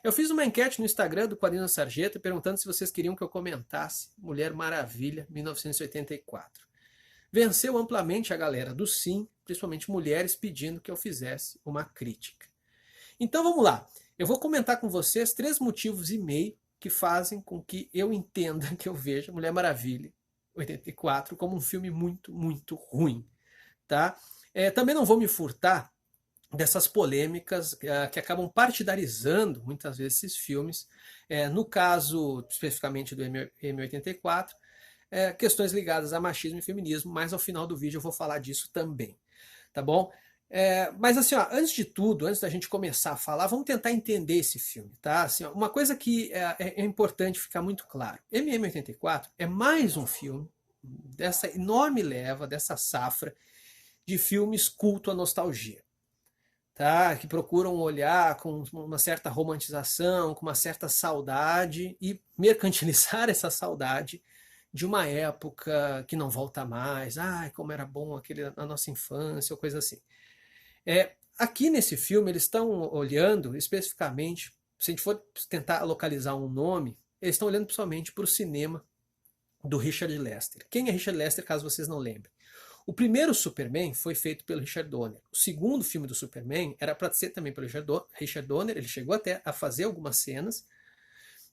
Eu fiz uma enquete no Instagram do Quadrinhos da Sarjeta perguntando se vocês queriam que eu comentasse Mulher Maravilha, 1984. Venceu amplamente a galera do sim, principalmente mulheres pedindo que eu fizesse uma crítica. Então vamos lá. Eu vou comentar com vocês 3,5 motivos que fazem com que eu entenda que eu veja Mulher Maravilha 84 como um filme muito, muito ruim. Tá? Também não vou me furtar dessas polêmicas que acabam partidarizando muitas vezes esses filmes. No caso especificamente do M84, questões ligadas a machismo e feminismo, mas ao final do vídeo eu vou falar disso também, tá bom? Mas assim, ó, antes de tudo, antes da gente começar a falar, vamos tentar entender esse filme, tá? Assim, ó, uma coisa que é importante ficar muito claro: MM84 é mais um filme dessa enorme leva, dessa safra de filmes culto à nostalgia, tá? Que procuram olhar com uma certa romantização, com uma certa saudade e mercantilizar essa saudade de uma época que não volta mais. Ai, como era bom aquele na nossa infância, ou coisa assim. Aqui nesse filme eles estão olhando especificamente, se a gente for tentar localizar um nome, eles estão olhando principalmente para o cinema do Richard Lester. Quem é Richard Lester, caso vocês não lembrem? O primeiro Superman foi feito pelo Richard Donner. O segundo filme do Superman era para ser também pelo Richard Donner. Ele chegou até a fazer algumas cenas,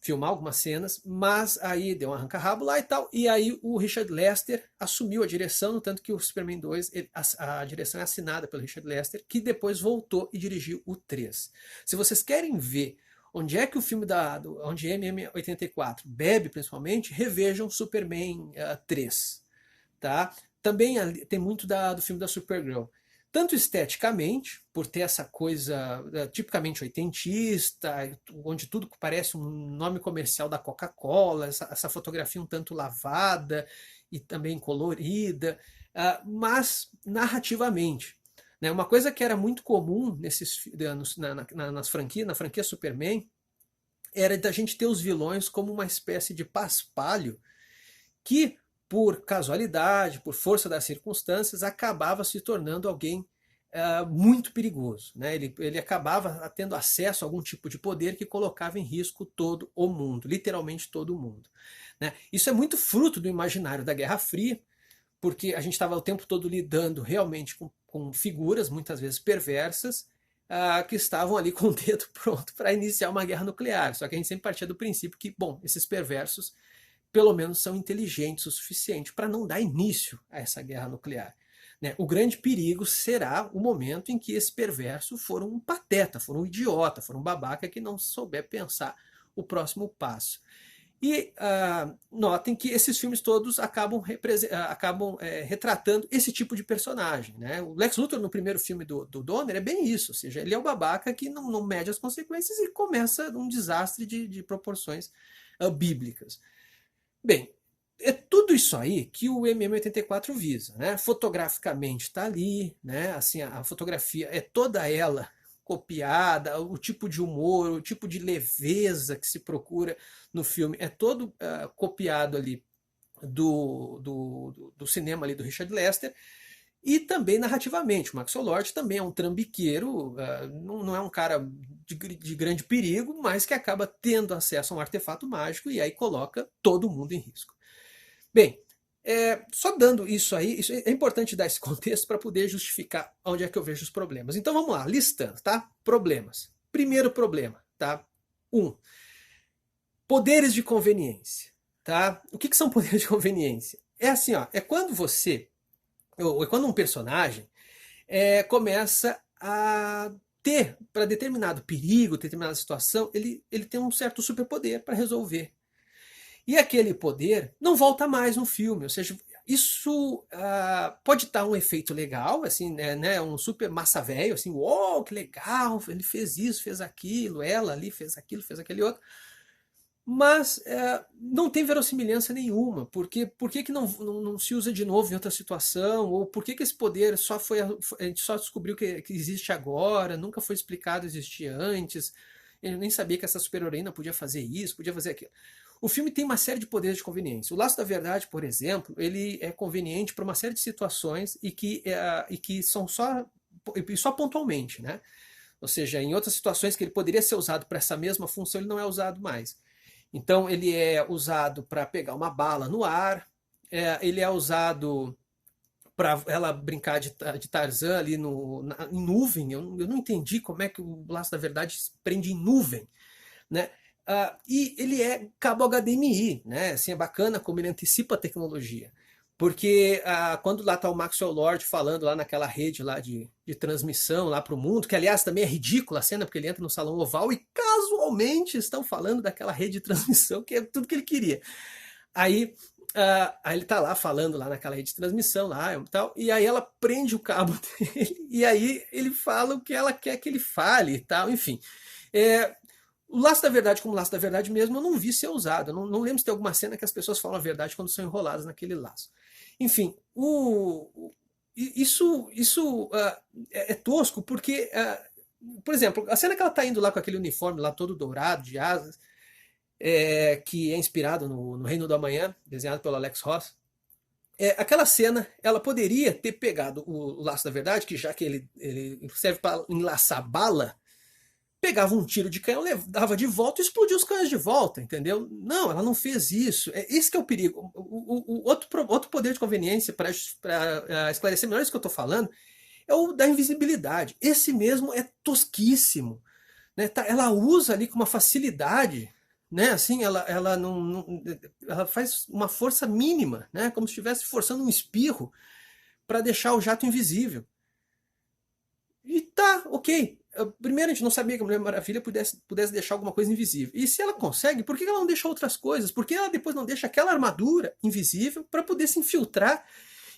filmar algumas cenas, mas aí deu um arranca-rabo lá e tal. E aí o Richard Lester assumiu a direção, no tanto que o Superman 2, a direção é assinada pelo Richard Lester, que depois voltou e dirigiu o 3. Se vocês querem ver onde é que o filme onde MM84 bebe principalmente, revejam Superman 3, tá? Também tem muito do filme da Supergirl. Tanto esteticamente, por ter essa coisa tipicamente oitentista, onde tudo parece um nome comercial da Coca-Cola, essa fotografia um tanto lavada e também colorida, mas narrativamente. Né? Uma coisa que era muito comum na franquia Superman, era da gente ter os vilões como uma espécie de paspalho que, por casualidade, por força das circunstâncias, acabava se tornando alguém muito perigoso. Né? Ele acabava tendo acesso a algum tipo de poder que colocava em risco todo o mundo, literalmente todo o mundo. Né? Isso é muito fruto do imaginário da Guerra Fria, porque a gente estava o tempo todo lidando realmente com figuras, muitas vezes perversas, que estavam ali com o dedo pronto para iniciar uma guerra nuclear. Só que a gente sempre partia do princípio que, bom, esses perversos pelo menos são inteligentes o suficiente para não dar início a essa guerra nuclear. Né? O grande perigo será o momento em que esse perverso for um pateta, for um idiota, for um babaca que não souber pensar o próximo passo. E notem que esses filmes todos acabam retratando esse tipo de personagem. Né? O Lex Luthor no primeiro filme do Donner é bem isso, ou seja, ele é o babaca que não mede as consequências e começa um desastre de proporções bíblicas. Bem, é tudo isso aí que o MM84 visa, né? Fotograficamente está ali, né? Assim, a fotografia é toda ela copiada, o tipo de humor, o tipo de leveza que se procura no filme é todo copiado ali do cinema ali do Richard Lester. E também narrativamente, o Max Lord também é um trambiqueiro, não é um cara de grande perigo, mas que acaba tendo acesso a um artefato mágico e aí coloca todo mundo em risco. Bem, só dando isso aí, isso é importante dar esse contexto para poder justificar onde é que eu vejo os problemas. Então vamos lá, listando, tá? Problemas. Primeiro problema, tá? 1. Poderes de conveniência, tá? O que são poderes de conveniência? É assim, ó, é quando quando um personagem começa a ter, para determinado perigo, determinada situação, ele tem um certo superpoder para resolver. E aquele poder não volta mais no filme, ou seja, isso pode dar um efeito legal, assim, né, um super massa velho, assim, uou, que legal, ele fez isso, fez aquilo, ela ali fez aquilo, fez aquele outro, mas não tem verossimilhança nenhuma. Por que não se usa de novo em outra situação? Ou por que esse poder a gente só descobriu que existe agora, nunca foi explicado existir antes? Eu nem sabia que essa super-heroína podia fazer isso, podia fazer aquilo. O filme tem uma série de poderes de conveniência. O Laço da Verdade, por exemplo, ele é conveniente para uma série de situações e que são só pontualmente, né? Ou seja, em outras situações que ele poderia ser usado para essa mesma função, ele não é usado mais. Então ele é usado para pegar uma bala no ar, ele é usado para ela brincar de Tarzan ali em nuvem. Eu não entendi como é que o Laço da Verdade prende em nuvem, né? E ele é cabo HDMI, né? Assim, é bacana como ele antecipa a tecnologia. Porque quando lá está o Maxwell Lord falando lá naquela rede lá de transmissão lá para o mundo, que aliás também é ridícula a cena, porque ele entra no salão oval e casualmente estão falando daquela rede de transmissão, que é tudo que ele queria. Aí ele tá lá falando lá naquela rede de transmissão lá e tal, e aí ela prende o cabo dele, e aí ele fala o que ela quer que ele fale e tal, enfim. O Laço da Verdade, como Laço da Verdade mesmo, eu não vi ser usado. Eu não lembro se tem alguma cena que as pessoas falam a verdade quando são enroladas naquele laço. Enfim, isso é tosco porque, por exemplo, a cena que ela está indo lá com aquele uniforme lá todo dourado, de asas, que é inspirado no Reino do Amanhã, desenhado pelo Alex Ross. Aquela cena, ela poderia ter pegado o Laço da Verdade, que já que ele serve para enlaçar bala, pegava um tiro de canhão, dava de volta e explodia os canhões de volta, entendeu? Não, ela não fez isso. Esse que é o perigo. O outro poder de conveniência, para esclarecer melhor isso que eu estou falando, é o da invisibilidade. Esse mesmo é tosquíssimo. Né? Ela usa ali com uma facilidade, né? Assim, ela ela faz uma força mínima, né? Como se estivesse forçando um espirro para deixar o jato invisível. E tá, ok. Primeiro, a gente não sabia que a Mulher Maravilha pudesse deixar alguma coisa invisível. E se ela consegue, por que ela não deixa outras coisas? Por que ela depois não deixa aquela armadura invisível para poder se infiltrar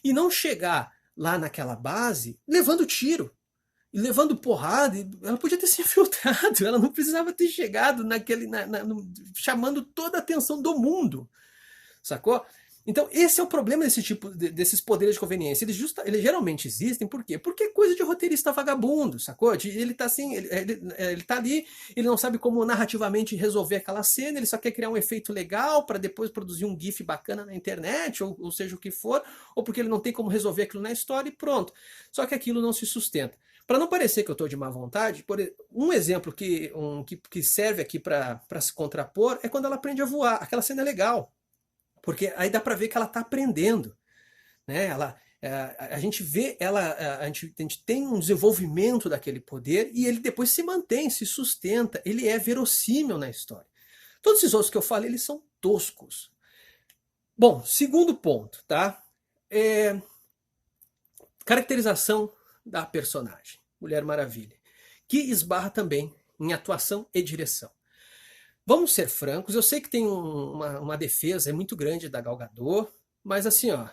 e não chegar lá naquela base levando tiro e levando porrada? Ela podia ter se infiltrado, ela não precisava ter chegado chamando toda a atenção do mundo, sacou? Então, esse é o problema desses poderes de conveniência. Eles geralmente existem, por quê? Porque é coisa de roteirista vagabundo, sacou? Ele tá assim, ele tá ali, ele não sabe como narrativamente resolver aquela cena, ele só quer criar um efeito legal para depois produzir um GIF bacana na internet, ou seja o que for, ou porque ele não tem como resolver aquilo na história e pronto. Só que aquilo não se sustenta. Para não parecer que eu estou de má vontade, um exemplo que serve aqui para se contrapor é quando ela aprende a voar. Aquela cena é legal. Porque aí dá para ver que ela está aprendendo, né? A gente vê a gente tem um desenvolvimento daquele poder e ele depois se mantém, se sustenta, ele é verossímil na história. Todos esses outros que eu falei, eles são toscos. Bom, segundo ponto, tá? Caracterização da personagem, Mulher Maravilha, que esbarra também em atuação e direção. Vamos ser francos, eu sei que tem uma defesa muito grande da Gal Gadot, mas assim, ó,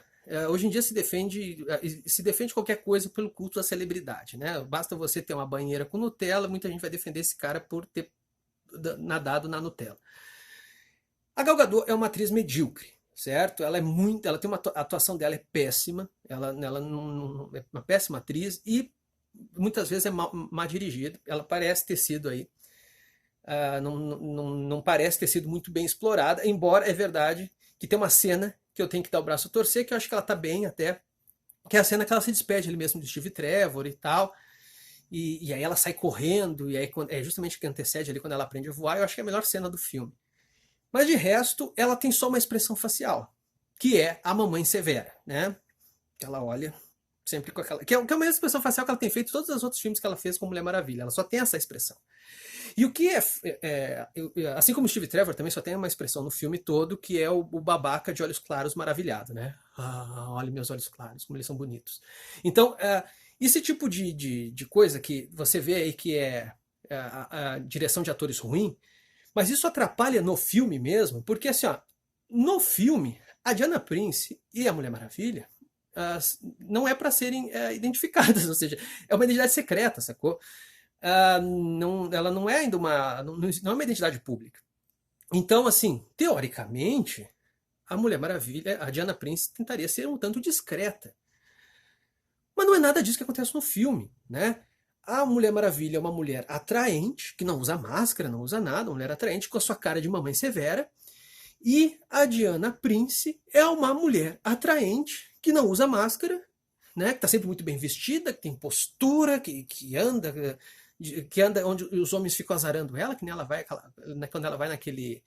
hoje em dia se defende qualquer coisa pelo culto da celebridade, né? Basta você ter uma banheira com Nutella, muita gente vai defender esse cara por ter nadado na Nutella. A Gal Gadot é uma atriz medíocre, certo? Ela tem a atuação dela é péssima, ela não, é uma péssima atriz e muitas vezes é mal dirigida. Ela parece ter sido aí não parece ter sido muito bem explorada, embora é verdade que tem uma cena que eu tenho que dar o braço a torcer, que eu acho que ela tá bem até, que é a cena que ela se despede ali mesmo de Steve Trevor e tal, e aí ela sai correndo, e aí é justamente o que antecede ali quando ela aprende a voar. Eu acho que é a melhor cena do filme. Mas de resto, ela tem só uma expressão facial, que é a mamãe severa, né? Ela olha sempre com aquela... Que é a mesma expressão facial que ela tem feito em todos os outros filmes que ela fez com Mulher Maravilha. Ela só tem essa expressão. E o que assim como o Steve Trevor também só tem uma expressão no filme todo, que é o babaca de olhos claros maravilhado, né? Olha meus olhos claros, como eles são bonitos. Então, esse tipo de coisa que você vê aí que é a direção de atores ruim, mas isso atrapalha no filme mesmo, porque assim, ó, no filme, a Diana Prince e a Mulher Maravilha não é para serem identificadas, ou seja, é uma identidade secreta, sacou? Ela não é ainda não é uma identidade pública. Então, assim, teoricamente, a Mulher Maravilha, a Diana Prince, tentaria ser um tanto discreta. Mas não é nada disso que acontece no filme, né? A Mulher Maravilha é uma mulher atraente, que não usa máscara, não usa nada, uma mulher atraente com a sua cara de mamãe severa. E a Diana Prince é uma mulher atraente, que não usa máscara, né? Que está sempre muito bem vestida, que tem postura, que anda que anda onde os homens ficam azarando ela, que nem ela vai quando ela vai naquele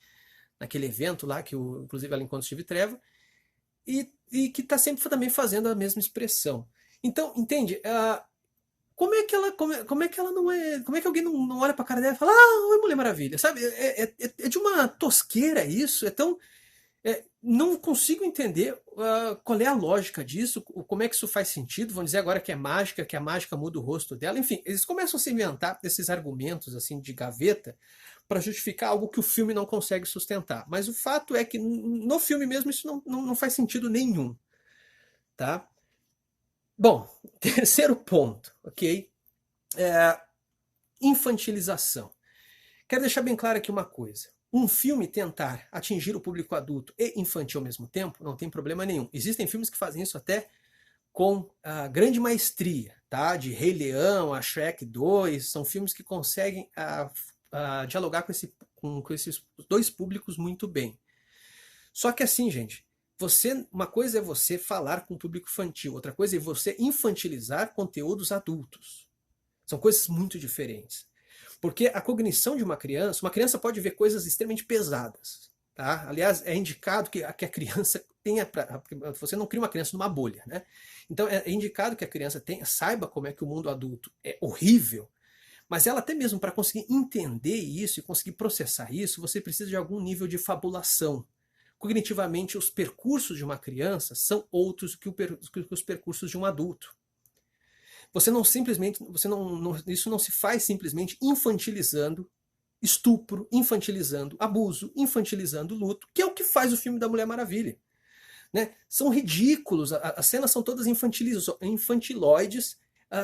evento lá, que inclusive ela encontra o Steve Trevor, e que está sempre também fazendo a mesma expressão. Então, entende? Como é que ela não é. Como é que alguém não olha pra cara dela e fala, oi, Mulher Maravilha? Sabe? É de uma tosqueira isso, não consigo entender qual é a lógica disso, como é que isso faz sentido. Vão dizer agora que é mágica, que a mágica muda o rosto dela. Enfim, eles começam a se inventar esses argumentos assim de gaveta para justificar algo que o filme não consegue sustentar. Mas o fato é que no filme mesmo isso não faz sentido nenhum. Tá? Bom, terceiro ponto, ok? Infantilização. Quero deixar bem claro aqui uma coisa. Um filme tentar atingir o público adulto e infantil ao mesmo tempo não tem problema nenhum. Existem filmes que fazem isso até com grande maestria, tá? De Rei Leão a Shrek 2, são filmes que conseguem dialogar com esses dois públicos muito bem. Só que assim, gente, uma coisa é você falar com o público infantil, outra coisa é você infantilizar conteúdos adultos. São coisas muito diferentes. Porque a cognição de uma criança pode ver coisas extremamente pesadas. Tá? Aliás, é indicado que a criança tenha. Você não cria uma criança numa bolha. Né? Então é indicado que a criança saiba como é que o mundo adulto é horrível, mas ela até mesmo para conseguir entender isso e conseguir processar isso, você precisa de algum nível de fabulação. Cognitivamente, os percursos de uma criança são outros que os percursos de um adulto. Isso não se faz simplesmente infantilizando estupro, infantilizando abuso, infantilizando luto, que é o que faz o filme da Mulher Maravilha. Né? São ridículos, as cenas são todas infantiloides,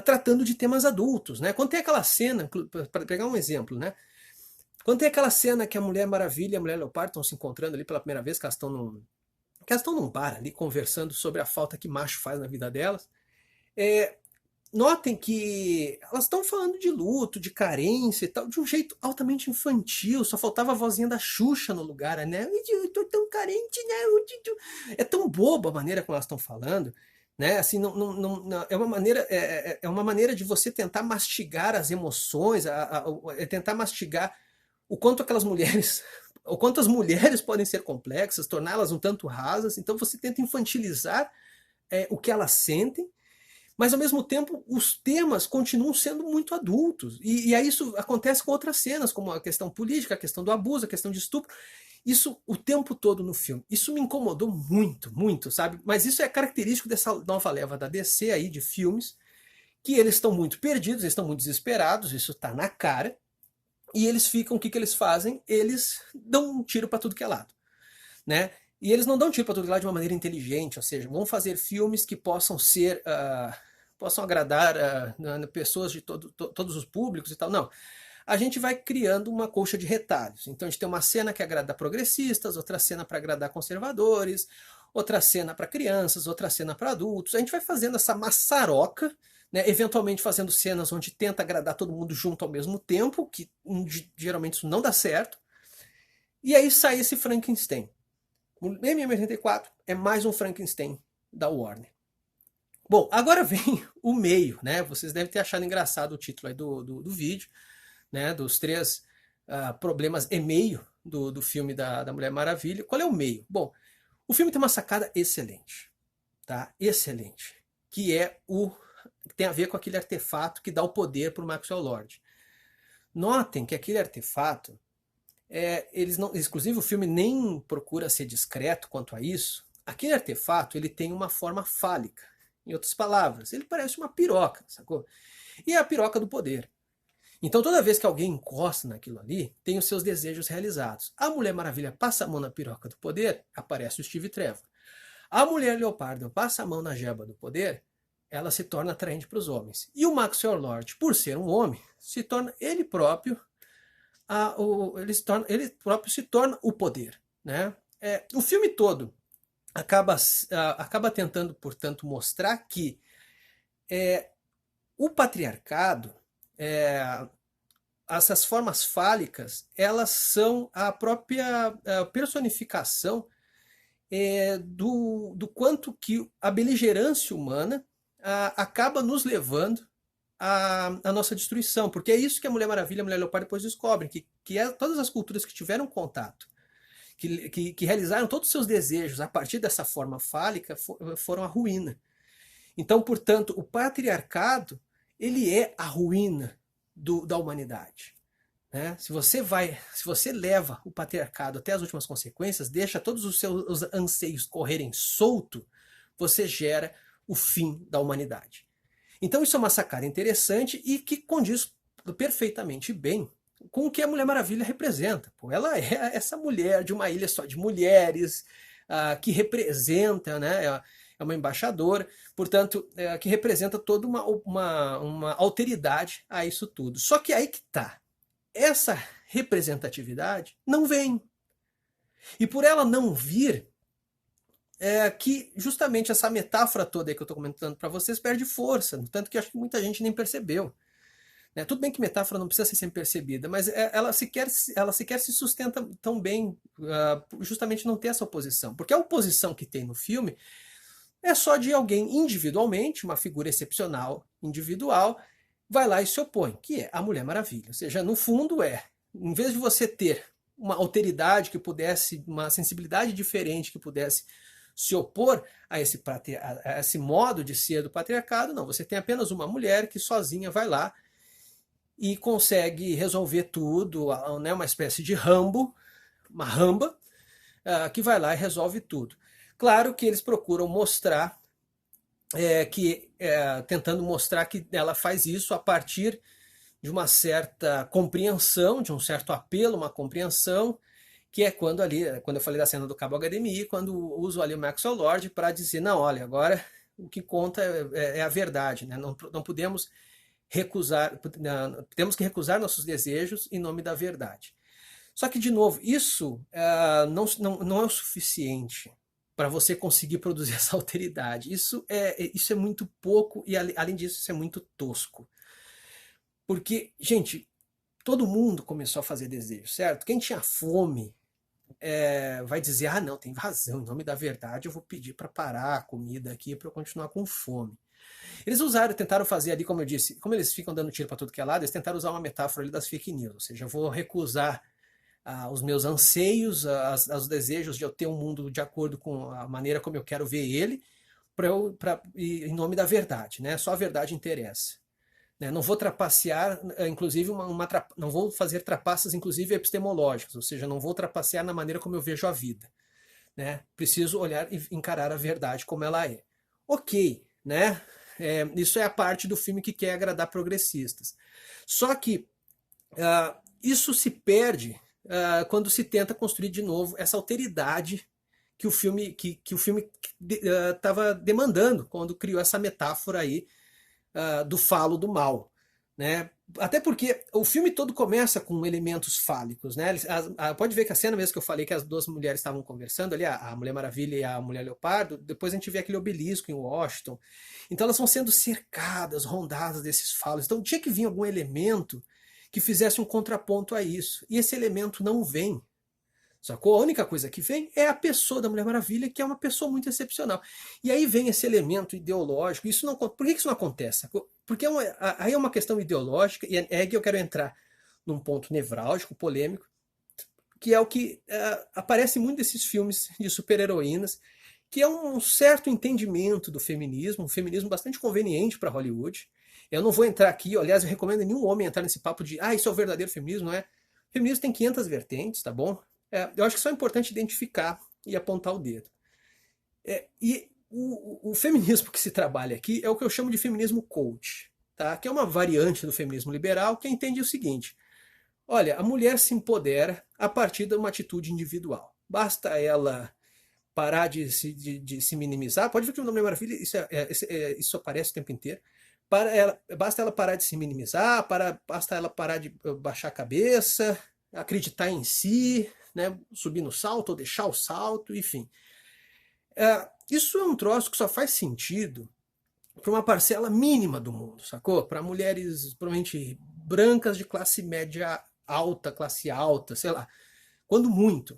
tratando de temas adultos. Né? Quando tem aquela cena, para pegar um exemplo, né? Quando tem aquela cena que a Mulher Maravilha e a Mulher Leopardo estão se encontrando ali pela primeira vez, que elas estão num bar ali, conversando sobre a falta que macho faz na vida delas, notem que elas estão falando de luto, de carência e tal, de um jeito altamente infantil, só faltava a vozinha da Xuxa no lugar, né? Eu tô tão carente, né? É tão boba a maneira como elas estão falando, né? Assim, é uma maneira de você tentar mastigar as emoções, tentar mastigar o quanto aquelas mulheres, o quanto as mulheres podem ser complexas, torná-las um tanto rasas. Então você tenta infantilizar o que elas sentem, mas ao mesmo tempo os temas continuam sendo muito adultos. E aí isso acontece com outras cenas, como a questão política, a questão do abuso, a questão de estupro. Isso o tempo todo no filme. Isso me incomodou muito, muito, sabe? Mas isso é característico dessa nova leva da DC aí, de filmes, que eles estão muito perdidos, eles estão muito desesperados, isso está na cara. E eles ficam, o que eles fazem? Eles dão um tiro para tudo que é lado. Né? E eles não dão tiro para tudo que é lado de uma maneira inteligente, ou seja, vão fazer filmes que possam ser... possam agradar pessoas de todos os públicos e tal. Não. A gente vai criando uma colcha de retalhos. Então a gente tem uma cena que agrada progressistas, outra cena para agradar conservadores, outra cena para crianças, outra cena para adultos. A gente vai fazendo essa maçaroca, né, eventualmente fazendo cenas onde tenta agradar todo mundo junto ao mesmo tempo, que geralmente isso não dá certo. E aí sai esse Frankenstein. O M84 é mais um Frankenstein da Warner. Bom, agora vem o meio, né? Vocês devem ter achado engraçado o título aí do vídeo, né? Dos 3 problemas e meio do filme da Mulher Maravilha. Qual é o meio? Bom, o filme tem uma sacada excelente, tá? Excelente. Que tem a ver com aquele artefato que dá o poder para o Maxwell Lord. Notem que aquele artefato, inclusive o filme nem procura ser discreto quanto a isso. Aquele artefato ele tem uma forma fálica. Em outras palavras, ele parece uma piroca, sacou? E é a piroca do poder. Então toda vez que alguém encosta naquilo ali, tem os seus desejos realizados. A Mulher Maravilha passa a mão na piroca do poder, aparece o Steve Trevor. A Mulher Leopardo passa a mão na jeba do poder, ela se torna atraente para os homens. E o Maxwell Lord, por ser um homem, se torna ele próprio se torna o poder. Né? O filme todo acaba tentando, portanto, mostrar que o patriarcado, essas formas fálicas, elas são a própria personificação do quanto que a beligerância humana acaba nos levando a nossa destruição, porque é isso que a Mulher Maravilha e a Mulher Leopardo depois descobrem, que todas as culturas que tiveram contato, que realizaram todos os seus desejos a partir dessa forma fálica, foram a ruína. Então, portanto, o patriarcado, ele é a ruína da humanidade. Né? Se você leva o patriarcado até as últimas consequências, deixa todos os seus anseios correrem solto, você gera o fim da humanidade. Então isso é uma sacada interessante e que condiz perfeitamente bem com o que a Mulher Maravilha representa. Pô, ela é essa mulher de uma ilha só de mulheres, que representa, né, é uma embaixadora, portanto, que representa toda uma alteridade a isso tudo. Só que aí que está. Essa representatividade não vem. E por ela não vir, que justamente essa metáfora toda aí que eu estou comentando para vocês perde força, tanto que acho que muita gente nem percebeu. Né? Tudo bem que metáfora não precisa ser sempre percebida, mas ela sequer se sustenta tão bem, justamente não ter essa oposição. Porque a oposição que tem no filme é só de alguém individualmente, uma figura excepcional, individual, vai lá e se opõe, que é a Mulher Maravilha. Ou seja, no fundo em vez de você ter uma alteridade que pudesse, uma sensibilidade diferente que pudesse se opor a esse modo de ser do patriarcado, não, você tem apenas uma mulher que sozinha vai lá e consegue resolver tudo, né, uma espécie de Rambo, uma Ramba, que vai lá e resolve tudo. Claro que eles procuram mostrar tentando mostrar que ela faz isso a partir de uma certa compreensão, de um certo apelo, uma compreensão, que é quando eu falei da cena do Cabo HDMI, quando uso ali o Maxwell Lord para dizer, não, olha, agora o que conta é a verdade, né? Não podemos recusar, temos que recusar nossos desejos em nome da verdade. Só que, de novo, isso não é o suficiente para você conseguir produzir essa alteridade. Isso é muito pouco e, além disso, isso é muito tosco. Porque, gente, todo mundo começou a fazer desejo, certo? Quem tinha fome vai dizer, não, tem razão, em nome da verdade eu vou pedir para parar a comida aqui para eu continuar com fome. Eles tentaram fazer ali, como eu disse, como eles ficam dando tiro para tudo que é lado, eles tentaram usar uma metáfora ali das fake news, ou seja, eu vou recusar os meus anseios, os desejos de eu ter um mundo de acordo com a maneira como eu quero ver ele, em nome da verdade, né? Só a verdade interessa. Né? Não vou trapacear, inclusive, não vou fazer trapaças, inclusive, epistemológicas, ou seja, não vou trapacear na maneira como eu vejo a vida. Né? Preciso olhar e encarar a verdade como ela é. Ok, né? Isso é a parte do filme que quer agradar progressistas. Só que isso se perde quando se tenta construir de novo essa alteridade que o filme estava demandando quando criou essa metáfora aí do falo do mal, né? Até porque o filme todo começa com elementos fálicos, né? Pode ver que a cena mesmo que eu falei que as duas mulheres estavam conversando ali, a Mulher Maravilha e a Mulher Leopardo, depois a gente vê aquele obelisco em Washington. Então elas vão sendo cercadas, rondadas desses falos. Então tinha que vir algum elemento que fizesse um contraponto a isso. E esse elemento não vem. Sacou? A única coisa que vem é a pessoa da Mulher Maravilha, que é uma pessoa muito excepcional. E aí vem esse elemento ideológico. Por que isso não acontece? Porque aí é uma questão ideológica, e é que eu quero entrar num ponto nevrálgico, polêmico, que é o que aparece muito nesses filmes de super-heroínas, que é um certo entendimento do feminismo, um feminismo bastante conveniente para Hollywood. Eu não vou entrar aqui, aliás, eu recomendo a nenhum homem entrar nesse papo de isso é o verdadeiro feminismo, não é? O feminismo tem 500 vertentes, tá bom? Eu acho que só é importante identificar e apontar o dedo. E o feminismo que se trabalha aqui é o que eu chamo de feminismo coach, tá? Que é uma variante do feminismo liberal que entende o seguinte: olha, a mulher se empodera a partir de uma atitude individual. Basta ela parar de se minimizar. Pode ver que no Mulher Maravilha isso aparece o tempo inteiro. Basta ela parar de se minimizar, basta ela parar de baixar a cabeça, acreditar em si, né, subir no salto ou deixar o salto, enfim. Isso é um troço que só faz sentido para uma parcela mínima do mundo, sacou? Para mulheres provavelmente brancas de classe média alta, classe alta, sei lá, quando muito.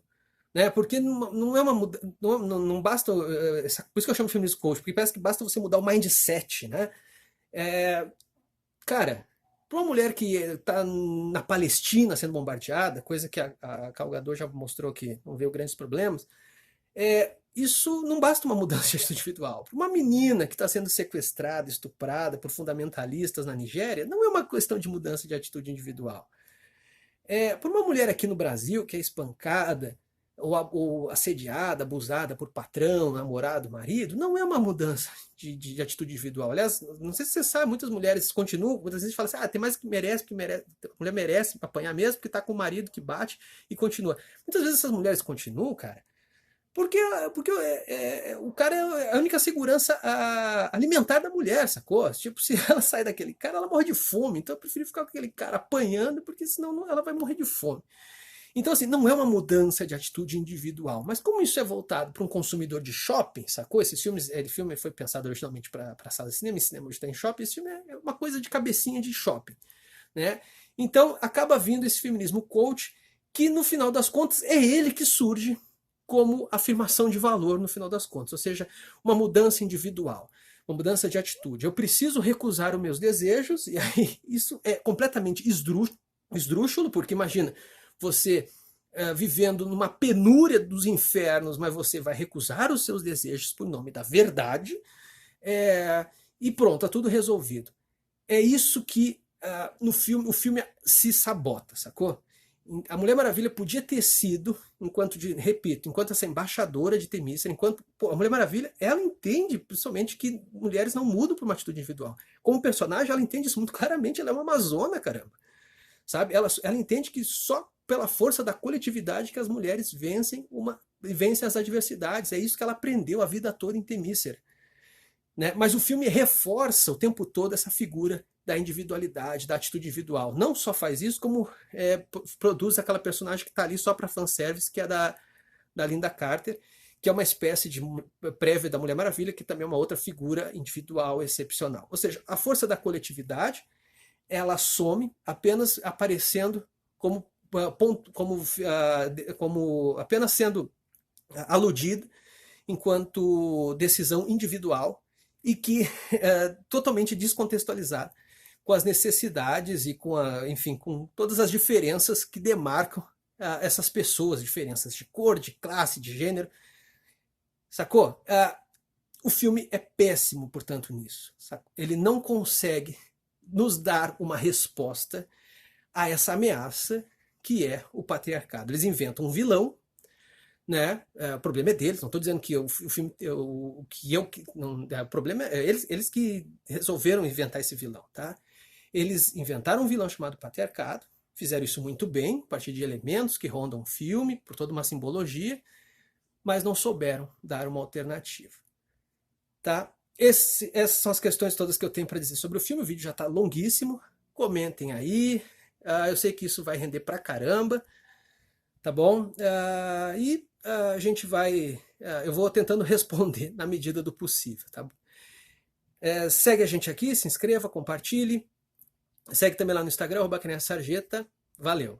Né? Porque não é uma não basta, por isso que eu chamo de feminismo coach, porque parece que basta você mudar o mindset, né? cara, para uma mulher que está na Palestina sendo bombardeada, coisa que a Gal Gadot já mostrou que não veio grandes problemas, isso não basta uma mudança de atitude individual. Para uma menina que está sendo sequestrada, estuprada por fundamentalistas na Nigéria, não é uma questão de mudança de atitude individual. Para uma mulher aqui no Brasil que é espancada, ou assediada, abusada por patrão, namorado, marido, não é uma mudança de atitude individual. Aliás, não sei se você sabe, muitas mulheres continuam, muitas vezes falam assim, tem mais que merece, a mulher merece apanhar mesmo, porque está com o marido que bate e continua. Muitas vezes essas mulheres continuam, cara, porque o cara é a única segurança alimentar da mulher, sacou? Tipo, se ela sai daquele cara, ela morre de fome. Então eu prefiro ficar com aquele cara apanhando, porque senão ela vai morrer de fome. Então, assim, não é uma mudança de atitude individual. Mas como isso é voltado para um consumidor de shopping, sacou? Esse filme foi pensado originalmente para sala de cinema, e cinema hoje está em shopping. Esse filme é uma coisa de cabecinha de shopping, né? Então, acaba vindo esse feminismo coach, que no final das contas é ele que surge como afirmação de valor no final das contas, ou seja, uma mudança individual, uma mudança de atitude. Eu preciso recusar os meus desejos, e aí isso é completamente esdrúxulo, porque imagina, você vivendo numa penúria dos infernos, mas você vai recusar os seus desejos por nome da verdade, e pronto, tá tudo resolvido. É isso que no filme, o filme se sabota, sacou? A Mulher Maravilha podia ter sido, enquanto essa embaixadora de Temícera, a Mulher Maravilha, ela entende, principalmente, que mulheres não mudam por uma atitude individual. Como personagem, ela entende isso muito claramente, ela é uma amazona, caramba. Sabe? Ela entende que só pela força da coletividade que as mulheres vencem as adversidades. É isso que ela aprendeu a vida toda em Temícera. Né? Mas o filme reforça o tempo todo essa figura da individualidade, da atitude individual. Não só faz isso, como produz aquela personagem que está ali só para fanservice, que é da Linda Carter, que é uma espécie de prévia da Mulher Maravilha, que também é uma outra figura individual excepcional. Ou seja, a força da coletividade, ela some apenas aparecendo como apenas sendo aludida enquanto decisão individual, e que é totalmente descontextualizada com as necessidades e enfim, com todas as diferenças que demarcam essas pessoas, diferenças de cor, de classe, de gênero. Sacou? O filme é péssimo, portanto, nisso. Sacou? Ele não consegue nos dar uma resposta a essa ameaça que é o patriarcado. Eles inventam um vilão, né? O problema é deles, não estou dizendo que o filme, o problema é eles que resolveram inventar esse vilão, tá? Eles inventaram um vilão chamado patriarcado, fizeram isso muito bem, a partir de elementos que rondam o filme, por toda uma simbologia, mas não souberam dar uma alternativa, tá? Essas são as questões todas que eu tenho para dizer sobre o filme. O vídeo já está longuíssimo, comentem aí, eu sei que isso vai render pra caramba, tá bom? E a gente vai, eu vou tentando responder na medida do possível, tá? Segue a gente aqui, se inscreva, compartilhe, segue também lá no Instagram, @sarjeta. Valeu!